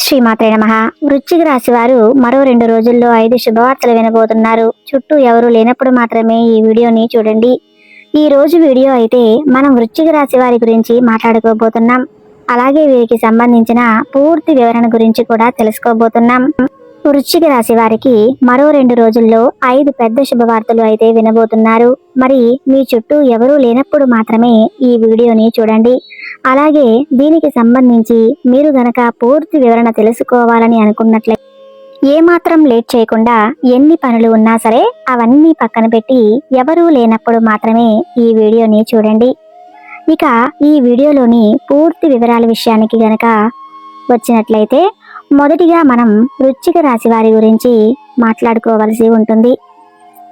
శ్రీమాత్రే నమః. వృశ్చిక రాశి వారు మరో 2 రోజుల్లో 5 శుభవార్తలు వినబోతున్నారు. చుట్టూ ఎవరు లేనప్పుడు మాత్రమే ఈ వీడియోని చూడండి. ఈ రోజు వీడియో అయితే మనం వృశ్చిక రాశి వారి గురించి మాట్లాడుకోబోతున్నాం. అలాగే వీరికి సంబంధించిన పూర్తి వివరణ గురించి కూడా తెలుసుకోబోతున్నాం. వృశ్చిక రాశి వారికి మరో 2 రోజుల్లో 5 పెద్ద శుభవార్తలు అయితే వినబోతున్నారు. మరి మీ చుట్టూ ఎవరూ లేనప్పుడు మాత్రమే ఈ వీడియోని చూడండి. అలాగే దీనికి సంబంధించి మీరు గనక పూర్తి వివరణ తెలుసుకోవాలని అనుకున్నట్లయితే ఏమాత్రం లేట్ చేయకుండా ఎన్ని పనులు ఉన్నా సరే అవన్నీ పక్కన పెట్టి ఎవరూ లేనప్పుడు మాత్రమే ఈ వీడియోని చూడండి. ఇక ఈ వీడియోలోని పూర్తి వివరాల విషయానికి గనక వచ్చినట్లయితే మొదటిగా మనం వృశ్చిక రాశి వారి గురించి మాట్లాడుకోవలసి ఉంటుంది.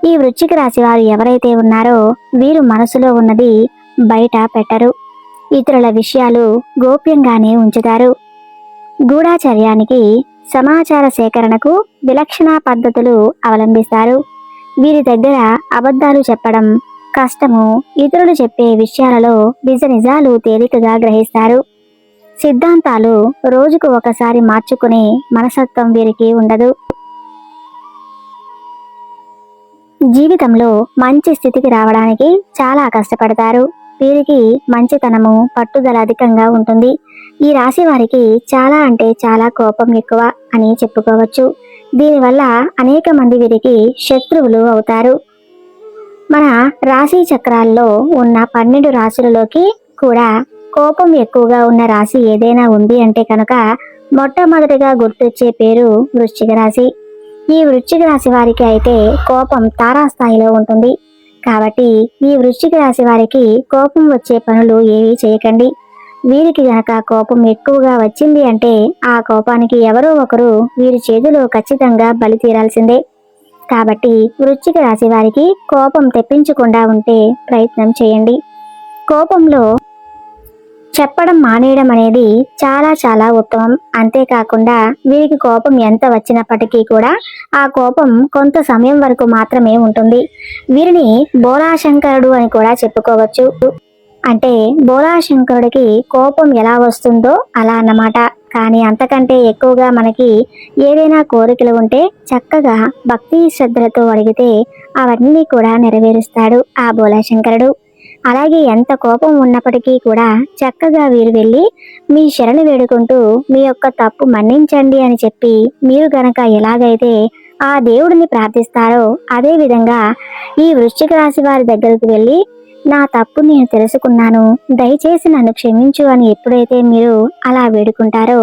ఈ వృశ్చిక రాశి వారు ఎవరైతే ఉన్నారో వీరు మనసులో ఉన్నది బయట పెట్టరు. ఇతరుల విషయాలు గోప్యంగానే ఉంచుతారు. గూఢాచర్యానికి, సమాచార సేకరణకు విలక్షణ పద్ధతులు అవలంబిస్తారు. వీరి దగ్గర అబద్ధాలు చెప్పడం కష్టము. ఇతరులు చెప్పే విషయాలలో నిజాలు తేలికగా గ్రహిస్తారు. సిద్ధాంతాలు రోజుకు ఒకసారి మార్చుకునే మనస్తత్వం వీరికి ఉండదు. జీవితంలో మంచి స్థితికి రావడానికి చాలా కష్టపడతారు. వీరికి మంచితనము, పట్టుదల అధికంగా ఉంటుంది. ఈ రాశి వారికి చాలా అంటే చాలా కోపం ఎక్కువ అని చెప్పుకోవచ్చు. దీనివల్ల అనేక మంది వీరికి శత్రువులు అవుతారు. మన రాశి చక్రాల్లో ఉన్న 12 రాశులలోకి కూడా కోపం ఎక్కువగా ఉన్న రాశి ఏదైనా ఉంది అంటే కనుక మొట్టమొదటిగా గుర్తొచ్చే పేరు వృశ్చిక రాశి. ఈ వృశ్చిక రాశి వారికి అయితే కోపం తారాస్థాయిలో ఉంటుంది. కాబట్టి ఈ వృశ్చిక రాశి వారికి కోపం వచ్చే పనులు ఏవి చేయకండి. వీరికి గనక కోపం ఎక్కువగా వచ్చింది అంటే ఆ కోపానికి ఎవరో ఒకరు వీరి చేతిలో ఖచ్చితంగా బలి తీరాల్సిందే. కాబట్టి వృశ్చిక రాశి వారికి కోపం తెప్పించకుండా ఉంటే ప్రయత్నం చేయండి. కోపంలో చెప్పడం మానేయడం అనేది చాలా చాలా ఉత్తమం. అంతేకాకుండా వీరికి కోపం ఎంత వచ్చినప్పటికీ కూడా ఆ కోపం కొంత సమయం వరకు మాత్రమే ఉంటుంది. వీరిని బోలాశంకరుడు అని కూడా చెప్పుకోవచ్చు. అంటే బోలాశంకరుడికి కోపం ఎలా వస్తుందో అలా అన్నమాట. కానీ అంతకంటే ఎక్కువగా మనకి ఏదైనా కోరికలు ఉంటే చక్కగా భక్తి శ్రద్ధలతో అడిగితే అవన్నీ కూడా నెరవేరుస్తాడు ఆ బోలాశంకరుడు. అలాగే ఎంత కోపం ఉన్నప్పటికీ కూడా చక్కగా వీరు వెళ్ళి మీ శరణు వేడుకుంటూ మీ యొక్క తప్పు మన్నించండి అని చెప్పి మీరు గనక ఎలాగైతే ఆ దేవుడిని ప్రార్థిస్తారో అదే విధంగా ఈ వృశ్చిక రాశి వారి దగ్గరకు వెళ్ళి నా తప్పు నేను తెలుసుకున్నాను, దయచేసి నన్ను క్షమించు అని ఎప్పుడైతే మీరు అలా వేడుకుంటారో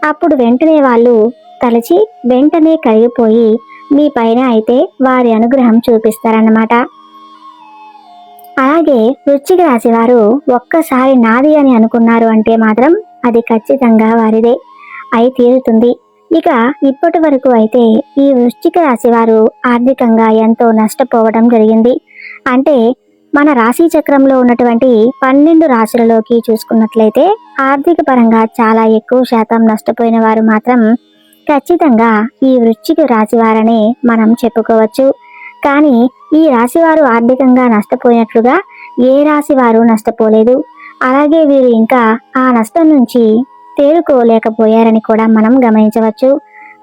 అప్పుడు వెంటనే వాళ్ళు తలచి వెంటనే కరిగిపోయి మీ పైన అయితే వారి అనుగ్రహం చూపిస్తారన్నమాట. అలాగే వృశ్చిక రాశి వారు ఒక్కసారి నాది అని అనుకున్నారు అంటే మాత్రం అది ఖచ్చితంగా వారిదే అయి తీరుతుంది. ఇక ఇప్పటి వరకు అయితే ఈ వృశ్చిక రాశి వారు ఆర్థికంగా ఎంతో నష్టపోవడం జరిగింది. అంటే మన రాశి చక్రంలో ఉన్నటువంటి 12 రాశులలోకి చూసుకున్నట్లయితే ఆర్థిక పరంగా చాలా ఎక్కువ శాతం నష్టపోయిన వారు మాత్రం ఖచ్చితంగా ఈ వృశ్చిక రాశి వారని మనం చెప్పుకోవచ్చు. కానీ ఈ రాశివారు ఆర్థికంగా నష్టపోయినట్లుగా ఏ రాశి వారు నష్టపోలేదు. అలాగే వీరు ఇంకా ఆ నష్టం నుంచి తేరుకోలేకపోయారని కూడా మనం గమనించవచ్చు.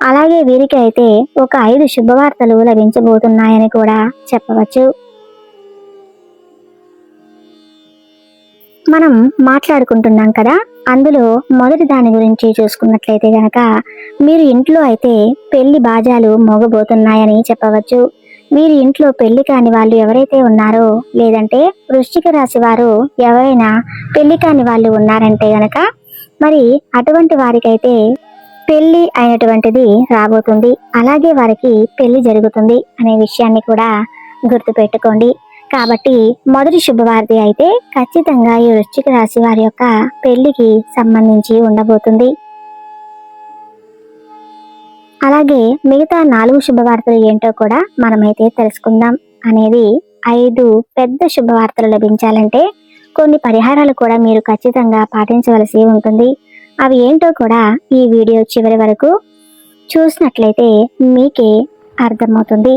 అలాగే వీరికి అయితే ఒక 5 శుభవార్తలు లభించబోతున్నాయని కూడా చెప్పవచ్చు. మనం మాట్లాడుకుంటున్నాం కదా, అందులో మొదటి దాని గురించి చూసుకున్నట్లయితే గనక మీరు ఇంట్లో అయితే పెళ్లి బాజాలు మోగబోతున్నాయని చెప్పవచ్చు. వీరి ఇంట్లో పెళ్లి కాని వాళ్ళు ఎవరైతే ఉన్నారో, లేదంటే వృశ్చిక రాశి వారు ఎవరైనా పెళ్లి కాని వాళ్ళు ఉన్నారంటే గనక మరి అటువంటి వారికైతే పెళ్లి అయినటువంటిది రాబోతుంది. అలాగే వారికి పెళ్లి జరుగుతుంది అనే విషయాన్ని కూడా గుర్తుపెట్టుకోండి. కాబట్టి మొదటి శుభవార్త అయితే ఖచ్చితంగా ఈ వృశ్చిక రాశి వారి యొక్క పెళ్లికి సంబంధించి ఉండబోతుంది. అలాగే మిగతా 4 శుభవార్తలు ఏంటో కూడా మనమైతే తెలుసుకుందాం. అనేది 5 పెద్ద శుభవార్తలు లభించాలంటే కొన్ని పరిహారాలు కూడా మీరు ఖచ్చితంగా పాటించవలసి ఉంటుంది. అవి ఏంటో కూడా ఈ వీడియో చివరి వరకు చూసినట్లయితే మీకే అర్థమవుతుంది.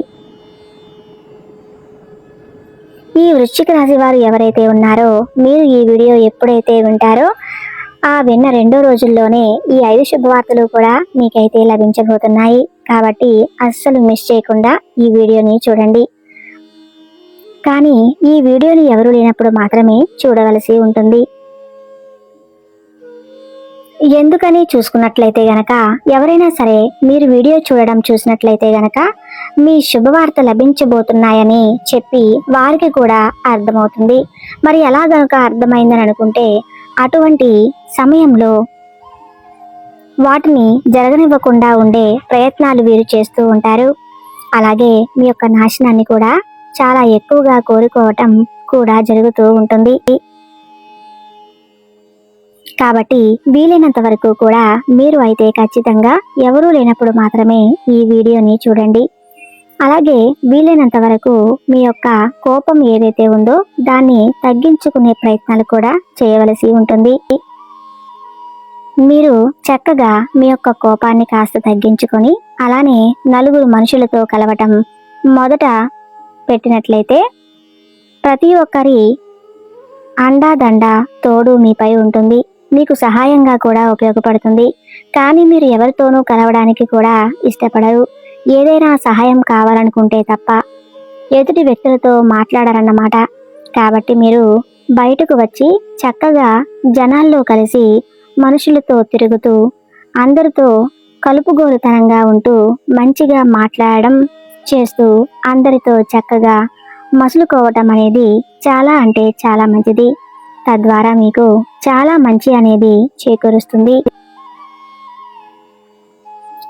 ఈ వృశ్చిక రాశి వారు ఎవరైతే ఉన్నారో మీరు ఈ వీడియో ఎప్పుడైతే వింటారో ఆ విన్న 2 రోజుల్లోనే ఈ 5 శుభవార్తలు కూడా మీకైతే లభించబోతున్నాయి. కాబట్టి అస్సలు మిస్ చేయకుండా ఈ వీడియోని చూడండి. కానీ ఈ వీడియోని ఎవరు లేనప్పుడు మాత్రమే చూడవలసి ఉంటుంది. ఎందుకని చూసుకున్నట్లయితే గనక ఎవరైనా సరే మీరు వీడియో చూసినట్లయితే గనక మీ శుభవార్త లభించబోతున్నాయని చెప్పి వారికి కూడా అర్థమవుతుంది. మరి ఎలా గనక అర్థమైందని అనుకుంటే అటువంటి సమయంలో వాటిని జరగనివ్వకుండా ఉండే ప్రయత్నాలు వీరు చేస్తూ ఉంటారు. అలాగే మీ యొక్క నాశనాన్ని కూడా చాలా ఎక్కువగా కోరుకోవటం కూడా జరుగుతూ ఉంటుంది. కాబట్టి వీలైనంత వరకు కూడా మీరు అయితే ఖచ్చితంగా ఎవరూ లేనప్పుడు మాత్రమే ఈ వీడియోని చూడండి. అలాగే వీలైనంత వరకు మీ యొక్క కోపం ఏదైతే ఉందో దాన్ని తగ్గించుకునే ప్రయత్నాలు కూడా చేయవలసి ఉంటుంది. మీరు చక్కగా మీ యొక్క కోపాన్ని కాస్త తగ్గించుకొని అలానే నలుగురు మనుషులతో కలవటం మొదట పెట్టినట్లయితే ప్రతి ఒక్కరి అండాదండ తోడు మీపై ఉంటుంది. మీకు సహాయంగా కూడా ఉపయోగపడుతుంది. కానీ మీరు ఎవరితోనూ కలవడానికి కూడా ఇష్టపడరు. ఏదైనా సహాయం కావాలనుకుంటే తప్ప ఎదుటి వ్యక్తులతో మాట్లాడారన్నమాట. కాబట్టి మీరు బయటకు వచ్చి చక్కగా జనాల్లో కలిసి మనుషులతో తిరుగుతూ అందరితో కలుపుగోలుతనంగా ఉంటూ మంచిగా మాట్లాడడం చేస్తూ అందరితో చక్కగా మసులుకోవటం అనేది చాలా అంటే చాలా మంచిది. తద్వారా మీకు చాలా మంచి అనేది చేకూరుస్తుంది.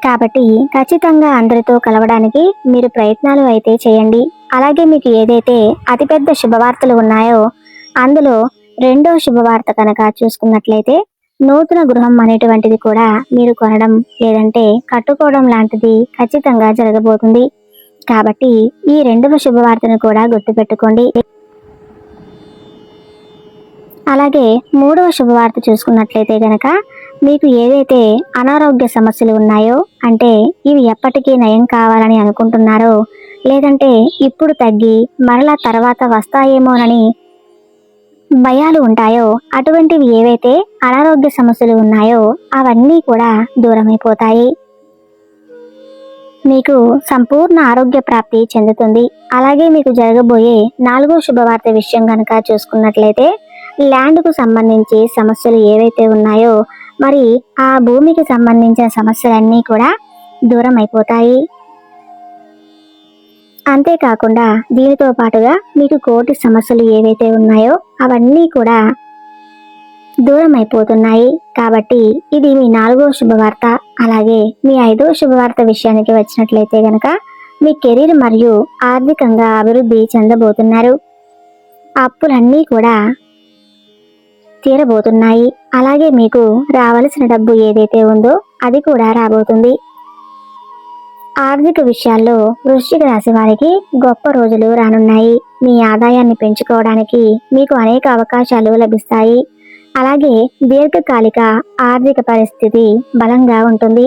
కాబట్టి ఖచ్చితంగా అందరితో కలవడానికి మీరు ప్రయత్నాలు అయితే చేయండి. అలాగే మీకు ఏదైతే అతిపెద్ద శుభవార్తలు ఉన్నాయో అందులో 2వ శుభవార్త కనుక చూసుకున్నట్లయితే నూతన గృహం అనేటువంటిది కూడా మీరు కొనడం లేదంటే కట్టుకోవడం లాంటిది ఖచ్చితంగా జరగబోతుంది. కాబట్టి ఈ 2వ శుభవార్తను కూడా గుర్తుపెట్టుకోండి. అలాగే 3వ శుభవార్త చూసుకున్నట్లయితే గనక మీకు ఏదైతే అనారోగ్య సమస్యలు ఉన్నాయో అంటే ఇవి ఎప్పటికీ నయం కావాలని అనుకుంటున్నారో లేదంటే ఇప్పుడు తగ్గి మరలా తర్వాత వస్తాయేమోనని భయాలు ఉంటాయో అటువంటివి ఏవైతే అనారోగ్య సమస్యలు ఉన్నాయో అవన్నీ కూడా దూరమైపోతాయి. మీకు సంపూర్ణ ఆరోగ్య ప్రాప్తి చెందుతుంది. అలాగే మీకు జరగబోయే 4వ శుభవార్త విషయం కనుక చూసుకున్నట్లయితే ల్యాండ్కు సంబంధించి సమస్యలు ఏవైతే ఉన్నాయో మరి ఆ భూమికి సంబంధించిన సమస్యలన్నీ కూడా దూరం అయిపోతాయి. అంతేకాకుండా దీనితో పాటుగా మీకు కోర్టు సమస్యలు ఏవైతే ఉన్నాయో అవన్నీ కూడా దూరం అయిపోతున్నాయి. కాబట్టి ఇది మీ 4వ శుభవార్త. అలాగే మీ 5వ శుభవార్త విషయానికి వచ్చినట్లయితే గనక మీ కెరీర్ మరియు ఆర్థికంగా అభివృద్ధి చెందబోతున్నారు. అప్పులన్నీ కూడా తీరబోతున్నాయి. అలాగే మీకు రావలసిన డబ్బు ఏదైతే ఉందో అది కూడా రాబోతుంది. ఆర్థిక విషయాల్లో వృశ్చిక రాశి వారికి గొప్ప రోజులు రానున్నాయి. మీ ఆదాయాన్ని పెంచుకోవడానికి మీకు అనేక అవకాశాలు లభిస్తాయి. అలాగే దీర్ఘకాలిక ఆర్థిక పరిస్థితి బలంగా ఉంటుంది.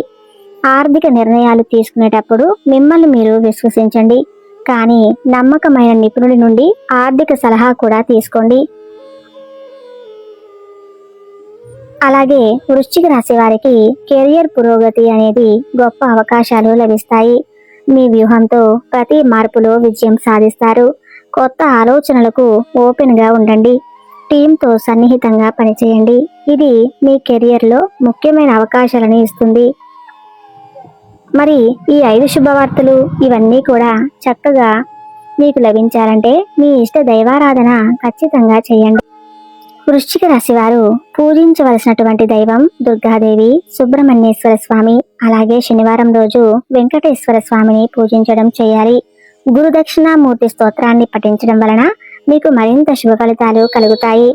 ఆర్థిక నిర్ణయాలు తీసుకునేటప్పుడు మిమ్మల్ని మీరు విశ్వసించండి. కానీ నమ్మకమైన నిపుణుడి నుండి ఆర్థిక సలహా కూడా తీసుకోండి. అలాగే వృశ్చిక రాశి వారికి కెరియర్ పురోగతి అనేది గొప్ప అవకాశాలు లభిస్తాయి. మీ వ్యూహంతో ప్రతి మార్పులో విజయం సాధిస్తారు. కొత్త ఆలోచనలకు ఓపెన్గా ఉండండి. టీంతో సన్నిహితంగా పనిచేయండి. ఇది మీ కెరియర్లో ముఖ్యమైన అవకాశాలను ఇస్తుంది. మరి ఈ 5 శుభవార్తలు ఇవన్నీ కూడా చక్కగా మీకు లభించాలంటే మీ ఇష్ట దైవారాధన ఖచ్చితంగా చేయండి. వృశ్చిక రాశి వారు పూజించవలసినటువంటి దైవం దుర్గాదేవి, సుబ్రహ్మణ్యేశ్వర స్వామి, అలాగే శనివారం రోజు వెంకటేశ్వర స్వామిని పూజించడం చేయాలి. గురుదక్షిణామూర్తి స్తోత్రాన్ని పఠించడం వలన మీకు మరింత శుభ ఫలితాలు కలుగుతాయి.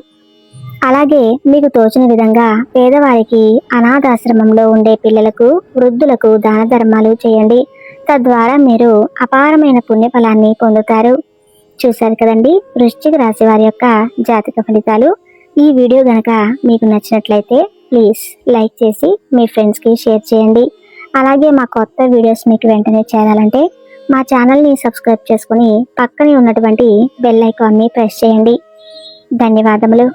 అలాగే మీకు తోచిన విధంగా పేదవారికి, అనాథాశ్రమంలో ఉండే పిల్లలకు, వృద్ధులకు దాన ధర్మాలు చేయండి. తద్వారా మీరు అపారమైన పుణ్యఫలాన్ని పొందుతారు. చూశారు కదండి వృశ్చిక రాశి వారి యొక్క జాతక ఫలితాలు. ఈ వీడియో గనక మీకు నచ్చినట్లయితే ప్లీజ్ లైక్ చేసి మీ ఫ్రెండ్స్కి షేర్ చేయండి. అలాగే మా కొత్త వీడియోస్ మీకు వెంటనే చేరాలంటే మా ఛానల్ని సబ్స్క్రైబ్ చేసుకుని పక్కనే ఉన్నటువంటి బెల్ ఐకాన్ని ప్రెస్ చేయండి. ధన్యవాదములు.